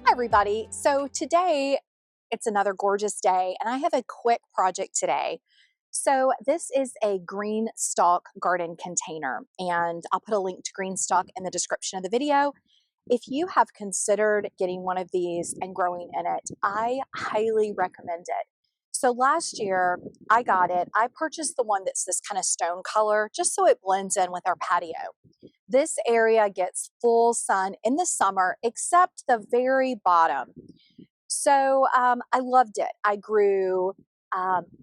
Hi everybody. So today it's another gorgeous day and I have a quick project today. So this is a Greenstalk garden container and I'll put a link to Greenstalk in the description of the video. If you have considered getting one of these and growing in it, I highly recommend it. So last year I got it. I purchased the one that's this kind of stone color just so it blends in with our patio. This area gets full sun in the summer except the very bottom. So I loved it. I grew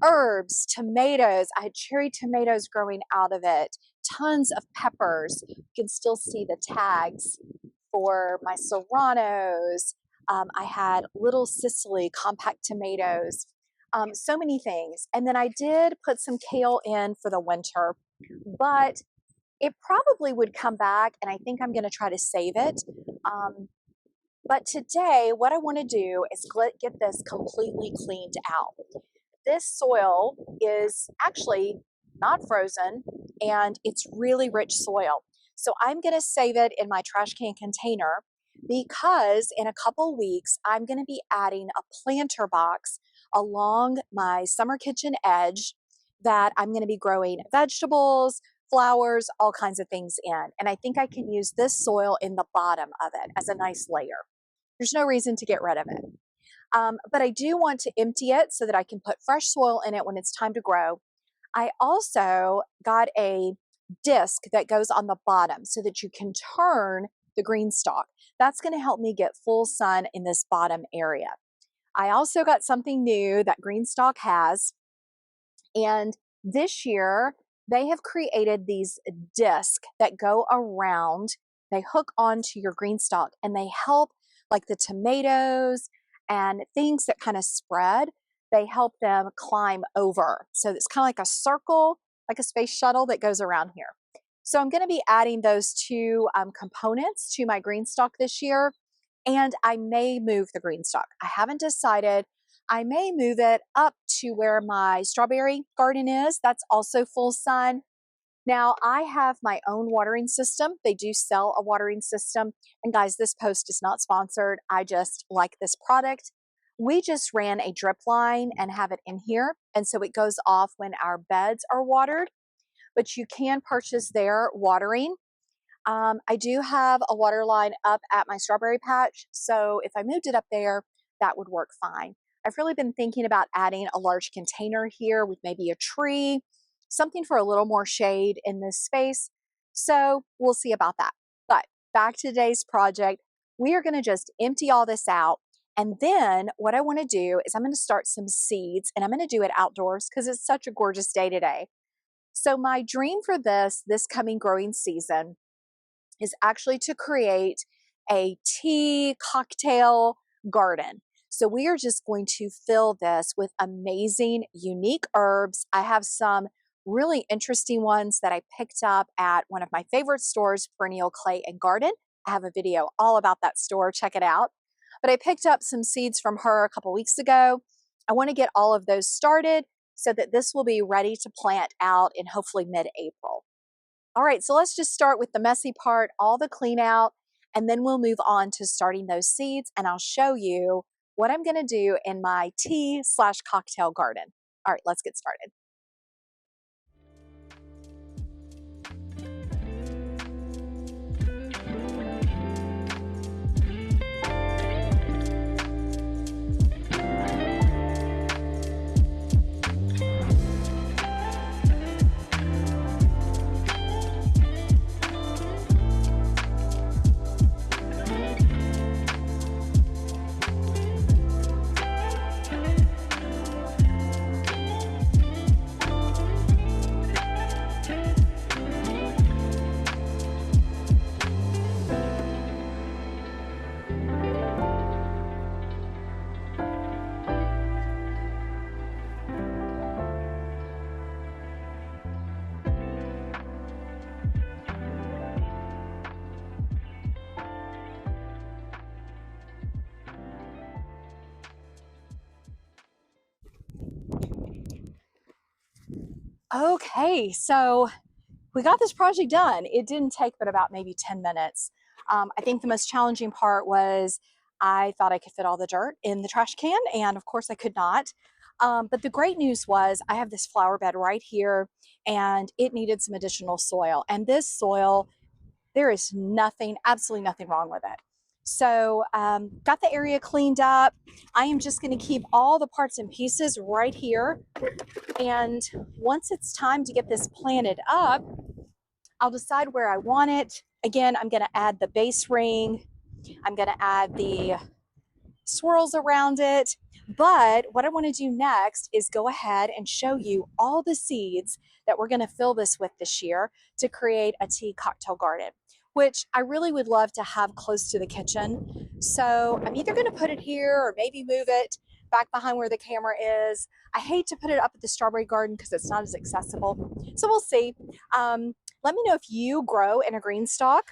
herbs, tomatoes. I had cherry tomatoes growing out of it, tons of peppers. You can still see the tags for my serranos. I had little Sicily compact tomatoes, so many things. And then I did put some kale in for the winter, but it probably would come back and I think I'm going to try to save it. But today, what I want to do is get this completely cleaned out. This soil is actually not frozen and it's really rich soil. So I'm going to save it in my trash can container because in a couple weeks, I'm going to be adding a planter box along my summer kitchen edge that I'm going to be growing vegetables, flowers, all kinds of things in. And I think I can use this soil in the bottom of it as a nice layer. There's no reason to get rid of it. But I do want to empty it so that I can put fresh soil in it when it's time to grow. I also got a disc that goes on the bottom so that you can turn the green stalk. That's going to help me get full sun in this bottom area. I also got something new that Greenstalk has. And this year, they have created these discs that go around, they hook onto your green stalk and they help like the tomatoes and things that kind of spread, they help them climb over. So it's kind of like a circle, like a space shuttle that goes around here. So I'm going to be adding those two components to my green stalk this year, and I may move the green stalk. I haven't decided. I may move it up to where my strawberry garden is. That's also full sun. Now I have my own watering system. They do sell a watering system. And guys, this post is not sponsored. I just like this product. We just ran a drip line and have it in here. And so it goes off when our beds are watered, but you can purchase their watering. I do have a water line up at my strawberry patch. So if I moved it up there, that would work fine. I've really been thinking about adding a large container here with maybe a tree, something for a little more shade in this space. So we'll see about that. But back to today's project, we are going to just empty all this out. And then what I want to do is I'm going to start some seeds and I'm going to do it outdoors because it's such a gorgeous day today. So my dream for this coming growing season is actually to create a tea cocktail garden. So we are just going to fill this with amazing, unique herbs. I have some really interesting ones that I picked up at one of my favorite stores, Perennial Clay and Garden. I have a video all about that store, check it out. But I picked up some seeds from her a couple weeks ago. I want to get all of those started so that this will be ready to plant out in hopefully mid-April. All right, so let's just start with the messy part, all the clean out, and then we'll move on to starting those seeds and I'll show you what I'm going to do in my tea/cocktail garden. All right, let's get started. Okay, so we got this project done. It didn't take but about maybe 10 minutes. I think the most challenging part was I thought I could fit all the dirt in the trash can, and of course I could not. But the great news was I have this flower bed right here, and it needed some additional soil. And this soil, there is nothing, absolutely nothing wrong with it. So got the area cleaned up. I am just going to keep all the parts and pieces right here. And once it's time to get this planted up, I'll decide where I want it. Again, I'm going to add the base ring. I'm going to add the swirls around it. But what I want to do next is go ahead and show you all the seeds that we're going to fill this with this year to create a tea cocktail garden, which I really would love to have close to the kitchen. So I'm either going to put it here or maybe move it back behind where the camera is. I hate to put it up at the strawberry garden because it's not as accessible. So we'll see. Let me know if you grow in a Greenstalk.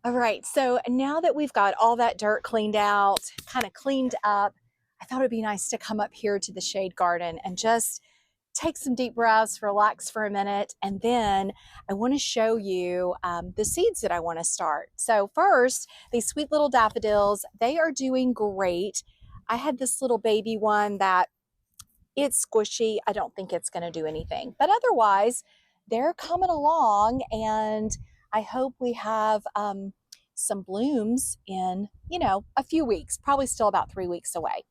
All right, so now that we've got all that dirt cleaned out, kind of cleaned up, I thought it'd be nice to come up here to the shade garden and just take some deep breaths, relax for a minute, and then I want to show you the seeds that I want to start. So first, these sweet little daffodils, they are doing great. I had this little baby one that it's squishy. I don't think it's going to do anything, but otherwise they're coming along, and I hope we have some blooms in, a few weeks, probably still about 3 weeks away.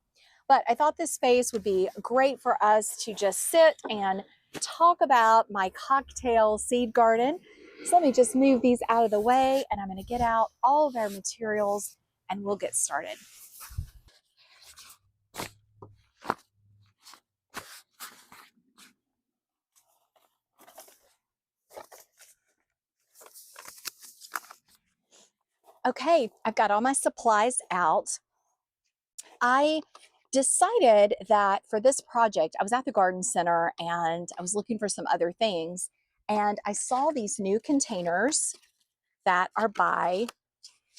But I thought this space would be great for us to just sit and talk about my cocktail seed garden. So let me just move these out of the way, and I'm going to get out all of our materials and we'll get started. Okay, I've got all my supplies out. I decided that for this project, I was at the garden center and I was looking for some other things, and I saw these new containers that are by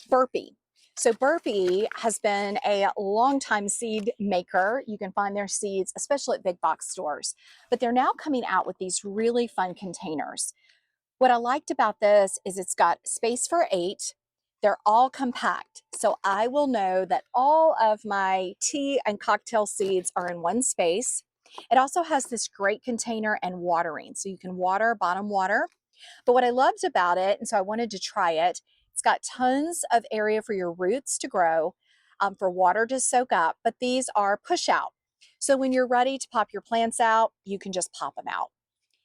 𝐂𝐎𝐒. So 𝐂𝐒𝐒 has been a longtime seed maker. You can find their seeds, especially at big box stores, but they're now coming out with these really fun containers. What I liked about this is it's got space for 8. They're all compact, so I will know that all of my tea and cocktail seeds are in one space. It also has this great container and watering, so you can water, bottom water. But what I loved about it, and so I wanted to try it, it's got tons of area for your roots to grow, for water to soak up, but these are push out. So when you're ready to pop your plants out, you can just pop them out.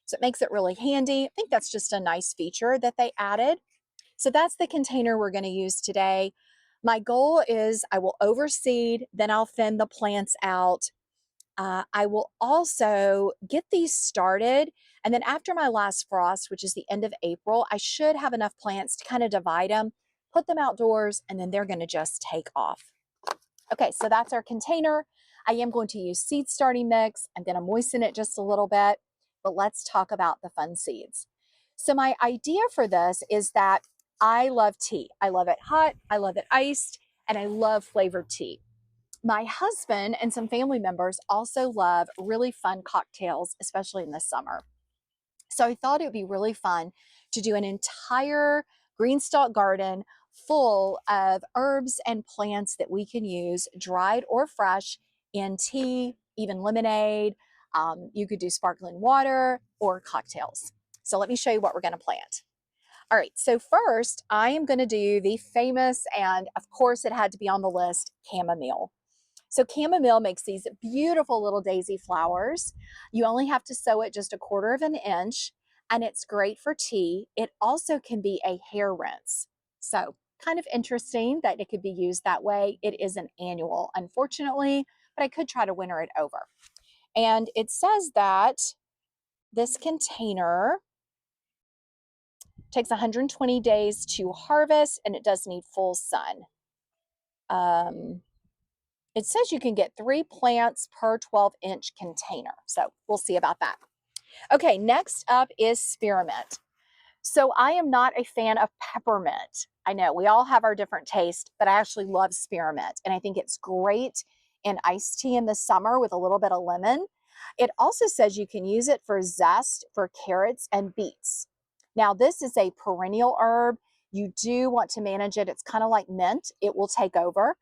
So it makes it really handy. I think that's just a nice feature that they added. So that's the container we're going to use today. My goal is I will overseed, then I'll thin the plants out. I will also get these started, and then after my last frost, which is the end of April, I should have enough plants to kind of divide them, put them outdoors, and then they're going to just take off. Okay, so that's our container. I am going to use seed starting mix. I'm going to moisten it just a little bit, but let's talk about the fun seeds. So my idea for this is that I love tea. I love it hot, I love it iced, and I love flavored tea. My husband and some family members also love really fun cocktails, especially in the summer. So I thought it would be really fun to do an entire Greenstalk garden full of herbs and plants that we can use, dried or fresh, in tea, even lemonade. You could do sparkling water or cocktails. So let me show you what we're going to plant. All right, so first I am going to do the famous, and of course it had to be on the list, chamomile. So chamomile makes these beautiful little daisy flowers. You only have to sow it just 1/4 of an inch, and it's great for tea. It also can be a hair rinse. So kind of interesting that it could be used that way. It is an annual, unfortunately, but I could try to winter it over. And it says that this container takes 120 days to harvest, and it does need full sun. It says you can get 3 plants per 12-inch container. So we'll see about that. Okay, next up is spearmint. So I am not a fan of peppermint. I know we all have our different taste, but I actually love spearmint. And I think it's great in iced tea in the summer with a little bit of lemon. It also says you can use it for zest for carrots and beets. Now, this is a perennial herb. You do want to manage it. It's kind of like mint. It will take over.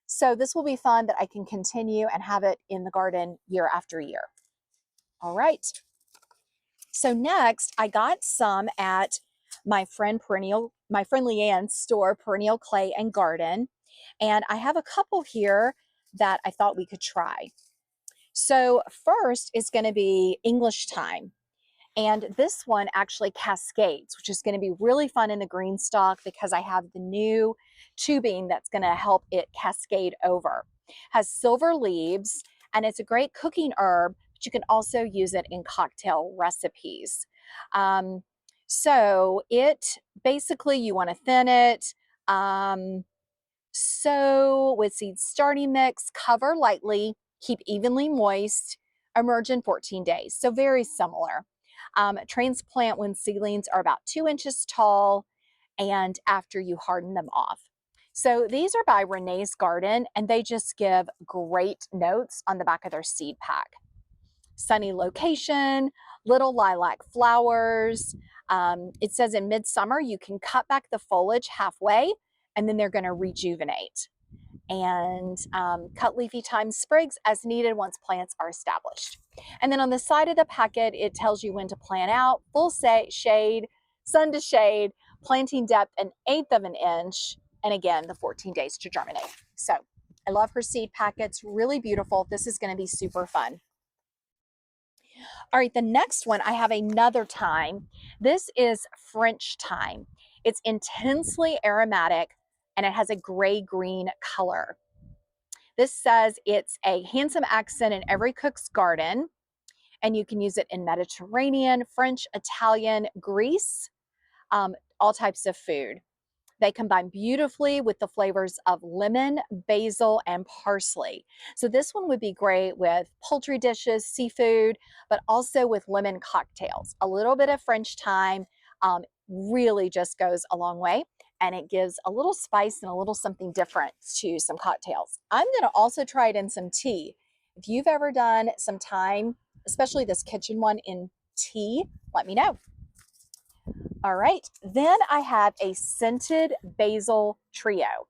So this will be fun that I can continue and have it in the garden year after year. All right. So next I got some at my friend Leanne's store, Perennial Clay and Garden. And I have a couple here that I thought we could try. So first is going to be English Time. And this one actually cascades, which is going to be really fun in the Greenstalk because I have the new tubing that's going to help it cascade over. Has silver leaves, and it's a great cooking herb, but you can also use it in cocktail recipes. So it basically, you want to thin it. Sow with seed starting mix, cover lightly, keep evenly moist, emerge in 14 days. So very similar. Transplant when seedlings are about 2 inches tall and after you harden them off. So these are by Renee's Garden, and they just give great notes on the back of their seed pack. Sunny location, little lilac flowers. It says in midsummer you can cut back the foliage halfway and then they're going to rejuvenate. And cut leafy thyme sprigs as needed once plants are established. And then on the side of the packet, it tells you when to plant out, full shade, sun to shade, planting depth 1/8 of an inch, and again, the 14 days to germinate. So I love her seed packets, really beautiful. This is going to be super fun. All right, the next one, I have another thyme. This is French thyme. It's intensely aromatic and it has a gray-green color. This says it's a handsome accent in every cook's garden, and you can use it in Mediterranean, French, Italian, Greece, all types of food. They combine beautifully with the flavors of lemon, basil, and parsley. So this one would be great with poultry dishes, seafood, but also with lemon cocktails. A little bit of French thyme really just goes a long way, and it gives a little spice and a little something different to some cocktails. I'm going to also try it in some tea. If you've ever done some thyme, especially this kitchen one, in tea, let me know. All right, then I have a scented basil trio.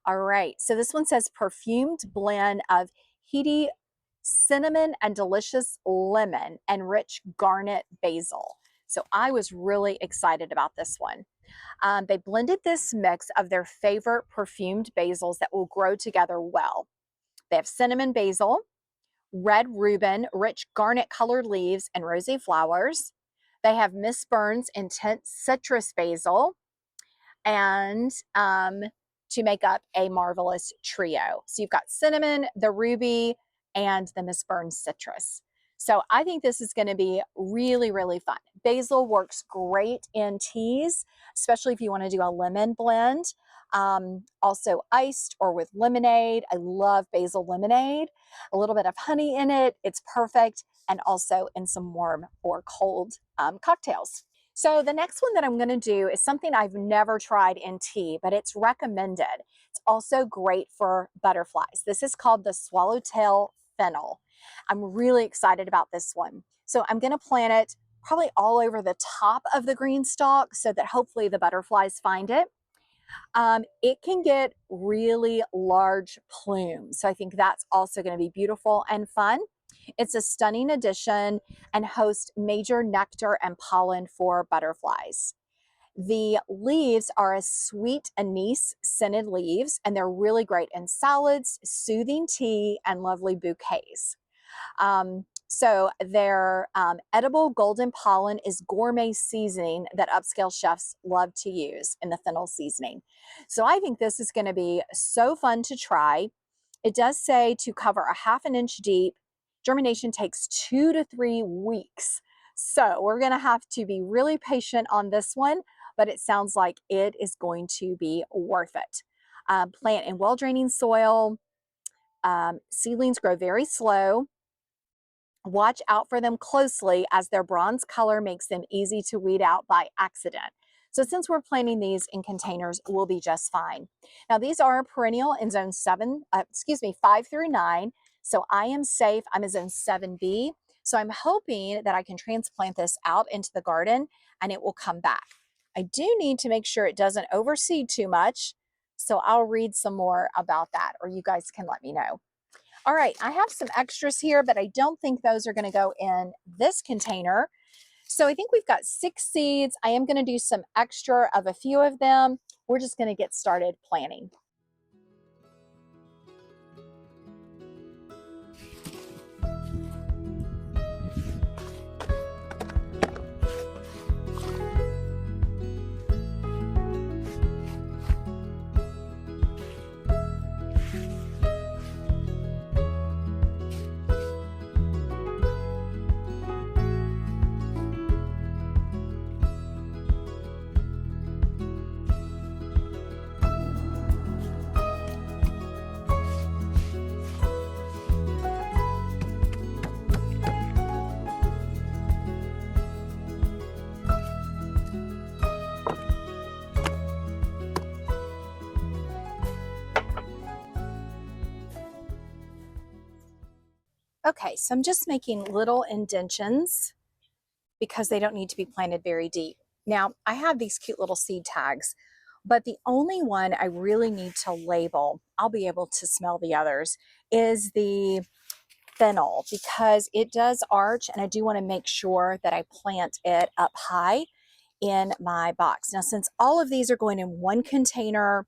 All right, so this one says perfumed blend of heady cinnamon and delicious lemon and rich garnet basil. So I was really excited about this one. They blended this mix of their favorite perfumed basils that will grow together well. They have cinnamon basil, red rhubarb, rich garnet colored leaves, and rosy flowers. They have Miss Burns' intense citrus basil, and to make up a marvelous trio. So you've got cinnamon, the ruby, and the Miss Burns citrus. So I think this is going to be really, really fun. Basil works great in teas, especially if you want to do a lemon blend. Also iced or with lemonade. I love basil lemonade. A little bit of honey in it. It's perfect. And also in some warm or cold cocktails. So the next one that I'm going to do is something I've never tried in tea, but it's recommended. It's also great for butterflies. This is called the swallowtail fennel. I'm really excited about this one. So I'm going to plant it probably all over the top of the green stalk so that hopefully the butterflies find it. It can get really large plumes. So I think that's also going to be beautiful and fun. It's a stunning addition and hosts major nectar and pollen for butterflies. The leaves are a sweet anise scented leaves, and they're really great in salads, soothing tea, and lovely bouquets. So their edible golden pollen is gourmet seasoning that upscale chefs love to use in the fennel seasoning. So I think this is going to be so fun to try. It does say to cover a 1/2 inch deep. Germination takes 2 to 3 weeks. So we're going to have to be really patient on this one, but it sounds like it is going to be worth it. Plant in well-draining soil. Seedlings grow very slow. Watch out for them closely as their bronze color makes them easy to weed out by accident. So since we're planting these in containers, we'll be just fine. Now these are perennial in zone 5 through 9. So I am safe. I'm in zone 7B. So I'm hoping that I can transplant this out into the garden and it will come back. I do need to make sure it doesn't overseed too much. So I'll read some more about that, or you guys can let me know. All right, I have some extras here, but I don't think those are going to go in this container. So I think we've got 6 seeds. I am going to do some extra of a few of them. We're just going to get started planting. Okay, so I'm just making little indentions because they don't need to be planted very deep. Now, I have these cute little seed tags, but the only one I really need to label, I'll be able to smell the others, is the fennel, because it does arch and I do want to make sure that I plant it up high in my box. Now, since all of these are going in one container,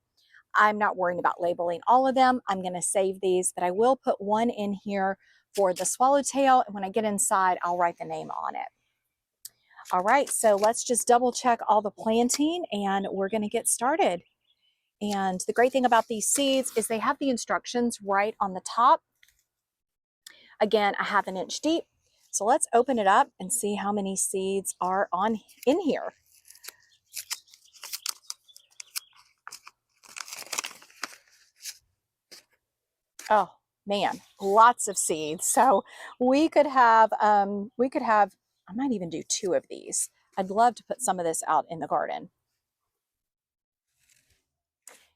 I'm not worrying about labeling all of them. I'm going to save these, but I will put one in here for the swallowtail, and when I get inside, I'll write the name on it. All right, so let's just double check all the planting and we're going to get started. And the great thing about these seeds is they have the instructions right on the top. Again, a 1/2 inch deep. So let's open it up and see how many seeds are in here. Oh man, lots of seeds. So we could have, I might even do 2 of these. I'd love to put some of this out in the garden.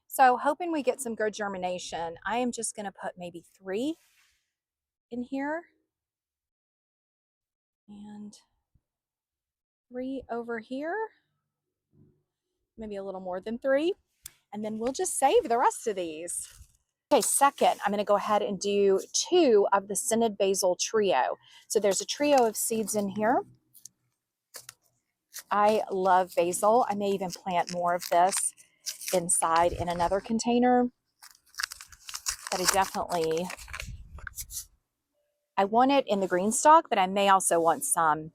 So hoping we get some good germination, I am just going to put maybe 3 in here and 3 over here, maybe a little more than 3, and then we'll just save the rest of these. Okay, second, I'm going to go ahead and do 2 of the scented basil trio. So there's a trio of seeds in here. I love basil. I may even plant more of this inside in another container, but I want it in the Greenstalk, but I may also want some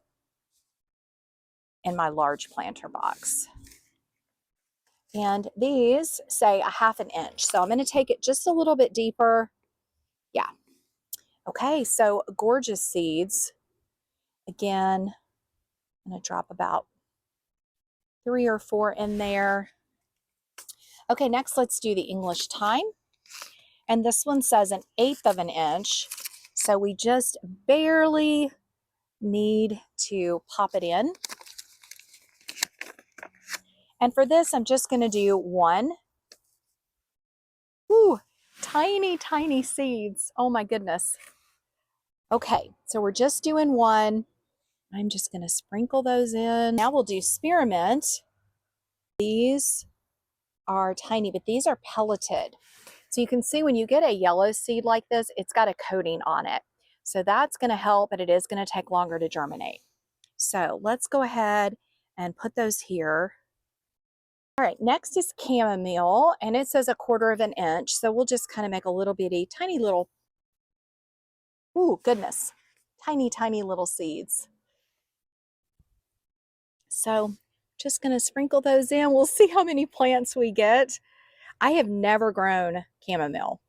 in my large planter box. And these say a 1/2 inch. So I'm going to take it just a little bit deeper. Yeah. Okay, so gorgeous seeds. Again, I'm going to drop about 3 or 4 in there. Okay, next let's do the English thyme. And this one says 1/8 inch. So we just barely need to pop it in. And for this, I'm just going to do 1. Ooh, tiny, tiny seeds. Oh my goodness. Okay, so we're just doing 1. I'm just going to sprinkle those in. Now we'll do spearmint. These are tiny, but these are pelleted. So you can see when you get a yellow seed like this, it's got a coating on it. So that's going to help, but it is going to take longer to germinate. So let's go ahead and put those here. All right, next is chamomile, and it says 1/4 inch. So we'll just kind of make a little bitty, tiny little, ooh, goodness, tiny, tiny little seeds. So just going to sprinkle those in. We'll see how many plants we get. I have never grown chamomile,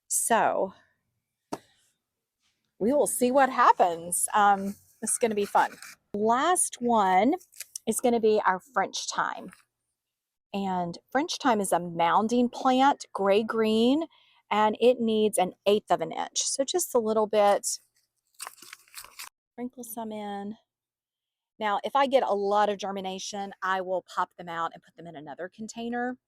so we will see what happens. This is going to be fun. Last one is going to be our French thyme. And French thyme is a mounding plant, gray-green, and it needs 1/8 inch. So just a little bit. Sprinkle some in. Now, if I get a lot of germination, I will pop them out and put them in another container.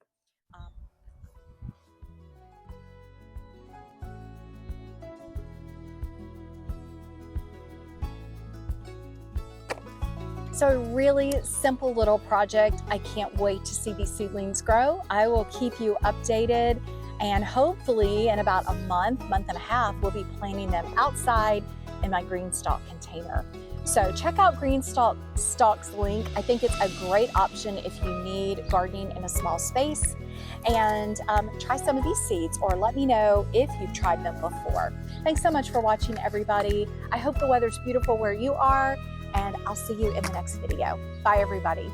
So a really simple little project. I can't wait to see these seedlings grow. I will keep you updated, and hopefully in about a month and a half, we'll be planting them outside in my Greenstalk container. So check out Greenstalk's link. I think it's a great option if you need gardening in a small space. And try some of these seeds, or let me know if you've tried them before. Thanks so much for watching, everybody. I hope the weather's beautiful where you are, and I'll see you in the next video. Bye, everybody.